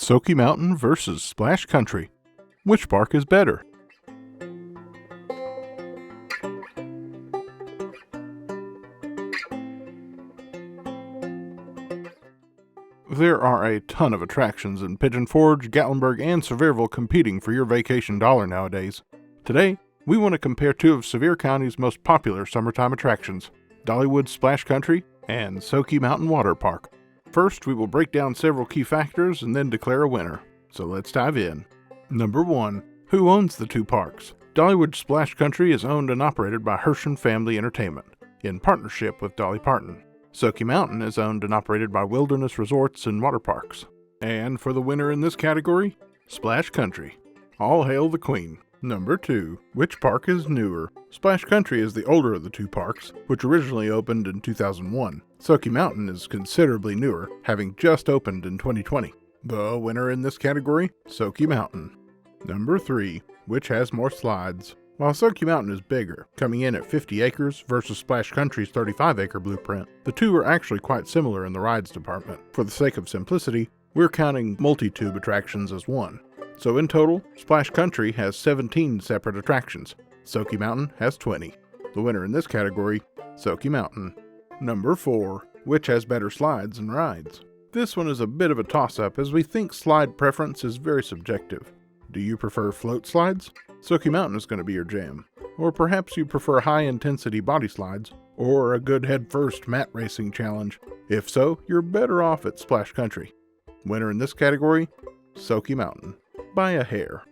Soaky Mountain versus Splash Country. Which park is better? There are a ton of attractions in Pigeon Forge, Gatlinburg, and Sevierville competing for your vacation dollar nowadays. Today, we want to compare two of Sevier County's most popular summertime attractions, Dollywood Splash Country and Soaky Mountain Waterpark. First, we will break down several key factors and then declare a winner. So let's dive in. Number 1. Who owns the two parks? Dollywood Splash Country is owned and operated by Hershon Family Entertainment, in partnership with Dolly Parton. Soaky Mountain is owned and operated by Wilderness Resorts and Waterparks. And for the winner in this category, Splash Country. All hail the Queen. Number 2. Which park is newer? Splash Country is the older of the two parks, which originally opened in 2001. Soaky Mountain is considerably newer, having just opened in 2020. The winner in this category, Soaky Mountain. Number 3. Which has more slides? While Soaky Mountain is bigger, coming in at 50 acres versus Splash Country's 35-acre blueprint, the two are actually quite similar in the rides department. For the sake of simplicity, we're counting multi-tube attractions as one. So in total, Splash Country has 17 separate attractions. Soaky Mountain has 20. The winner in this category, Soaky Mountain. Number 4. Which has better slides and rides? This one is a bit of a toss-up as we think slide preference is very subjective. Do you prefer float slides? Soaky Mountain is going to be your jam. Or perhaps you prefer high-intensity body slides, or a good head-first mat racing challenge. If so, you're better off at Splash Country. Winner in this category, Soaky Mountain. By a hair.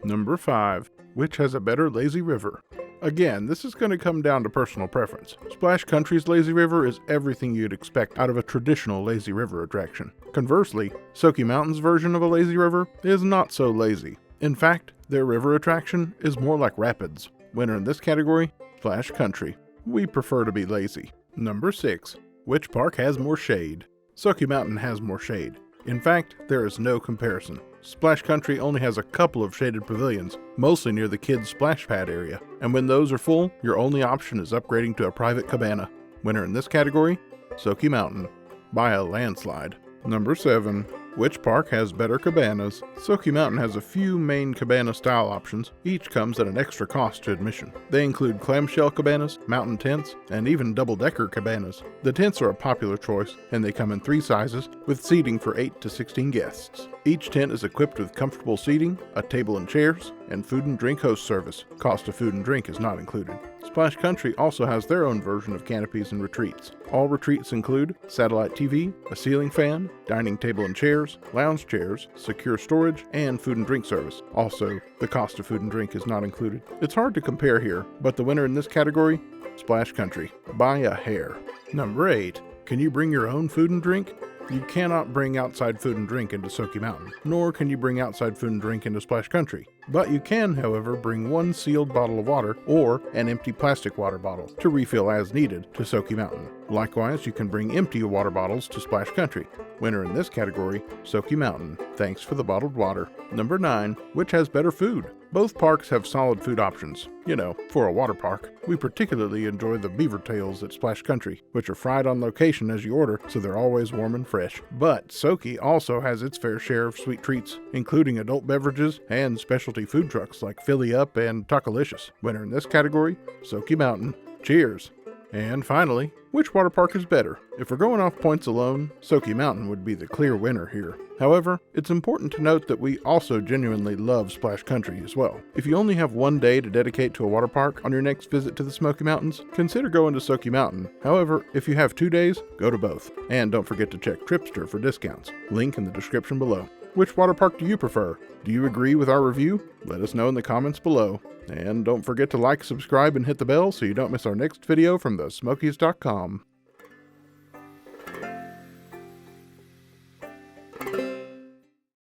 Number 5. Which has a better lazy river? Again, this is going to come down to personal preference. Splash Country's lazy river is everything you'd expect out of a traditional lazy river attraction. Conversely, Soaky Mountain's version of a lazy river is not so lazy. In fact, their river attraction is more like rapids. Winner in this category, Splash Country. We prefer to be lazy. Number 6. Which park has more shade? Soaky Mountain has more shade. In fact, there is no comparison. Splash Country only has a couple of shaded pavilions, mostly near the kids' splash pad area, and when those are full, your only option is upgrading to a private cabana. Winner in this category, Soaky Mountain. By a landslide. Number 7. Which park has better cabanas? Soaky Mountain has a few main cabana style options. Each comes at an extra cost to admission. They include clamshell cabanas, mountain tents, and even double-decker cabanas. The tents are a popular choice, and they come in 3 sizes, with seating for 8 to 16 guests. Each tent is equipped with comfortable seating, a table and chairs, and food and drink host service. Cost of food and drink is not included. Splash Country also has their own version of canopies and retreats. All retreats include satellite TV, a ceiling fan, dining table and chairs, lounge chairs, secure storage, and food and drink service. Also, the cost of food and drink is not included. It's hard to compare here, but the winner in this category, Splash Country. By a hair. Number 8. Can you bring your own food and drink? You cannot bring outside food and drink into Soaky Mountain, nor can you bring outside food and drink into Splash Country. But you can, however, bring one sealed bottle of water or an empty plastic water bottle to refill as needed to Soaky Mountain. Likewise, you can bring empty water bottles to Splash Country. Winner in this category, Soaky Mountain. Thanks for the bottled water. Number 9. Which has better food? Both parks have solid food options. You know, for a water park. We particularly enjoy the beaver tails at Splash Country, which are fried on location as you order, so they're always warm and fresh. But Soaky also has its fair share of sweet treats, including adult beverages and specialty food trucks like Philly Up and Tacolicious. Winner in this category, Soaky Mountain. Cheers! And finally, which water park is better? If we're going off points alone, Soaky Mountain would be the clear winner here. However, it's important to note that we also genuinely love Splash Country as well. If you only have one day to dedicate to a water park on your next visit to the Smoky Mountains, consider going to Soaky Mountain. However, if you have 2 days, go to both. And don't forget to check TRIPSTER for discounts. Link in the description below. Which water park do you prefer? Do you agree with our review? Let us know in the comments below. And don't forget to like, subscribe, and hit the bell so you don't miss our next video from thesmokies.com.